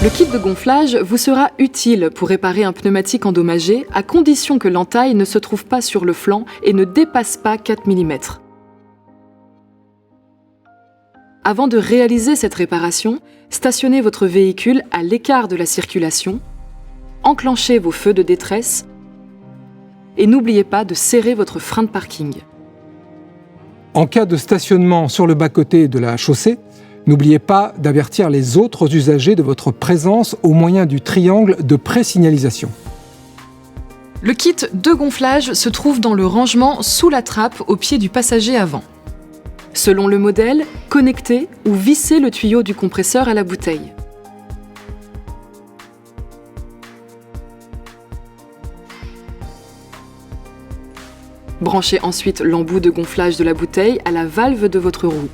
Le kit de gonflage vous sera utile pour réparer un pneumatique endommagé à condition que l'entaille ne se trouve pas sur le flanc et ne dépasse pas 4 mm. Avant de réaliser cette réparation, stationnez votre véhicule à l'écart de la circulation, enclenchez vos feux de détresse et n'oubliez pas de serrer votre frein de parking. En cas de stationnement sur le bas-côté de la chaussée, n'oubliez pas d'avertir les autres usagers de votre présence au moyen du triangle de présignalisation. Le kit de gonflage se trouve dans le rangement sous la trappe au pied du passager avant. Selon le modèle, connectez ou vissez le tuyau du compresseur à la bouteille. Branchez ensuite l'embout de gonflage de la bouteille à la valve de votre roue.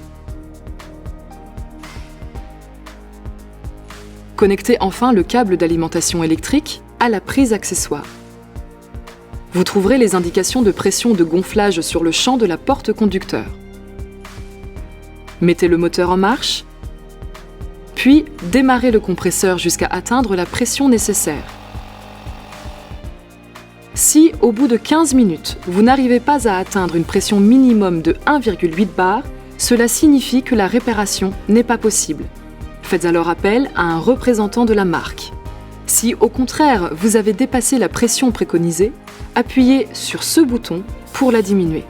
Connectez enfin le câble d'alimentation électrique à la prise accessoire. Vous trouverez les indications de pression de gonflage sur le champ de la porte conducteur. Mettez le moteur en marche, puis démarrez le compresseur jusqu'à atteindre la pression nécessaire. Si, au bout de 15 minutes, vous n'arrivez pas à atteindre une pression minimum de 1,8 bar, cela signifie que la réparation n'est pas possible. Faites alors appel à un représentant de la marque. Si, au contraire, vous avez dépassé la pression préconisée, appuyez sur ce bouton pour la diminuer.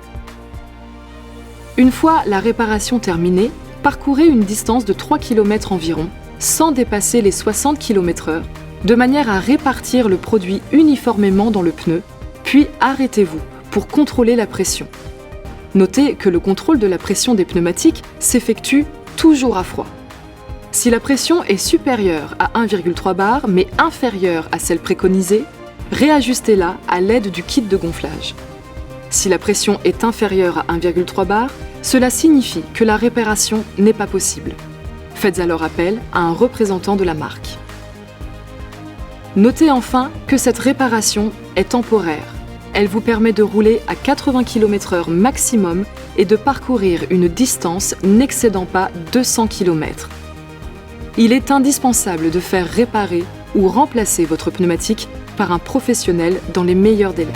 Une fois la réparation terminée, parcourez une distance de 3 km environ, sans dépasser les 60 km/h, de manière à répartir le produit uniformément dans le pneu, puis arrêtez-vous pour contrôler la pression. Notez que le contrôle de la pression des pneumatiques s'effectue toujours à froid. Si la pression est supérieure à 1,3 bar mais inférieure à celle préconisée, réajustez-la à l'aide du kit de gonflage. Si la pression est inférieure à 1,3 bar, cela signifie que la réparation n'est pas possible. Faites alors appel à un représentant de la marque. Notez enfin que cette réparation est temporaire. Elle vous permet de rouler à 80 km/h maximum et de parcourir une distance n'excédant pas 200 km. Il est indispensable de faire réparer ou remplacer votre pneumatique par un professionnel dans les meilleurs délais.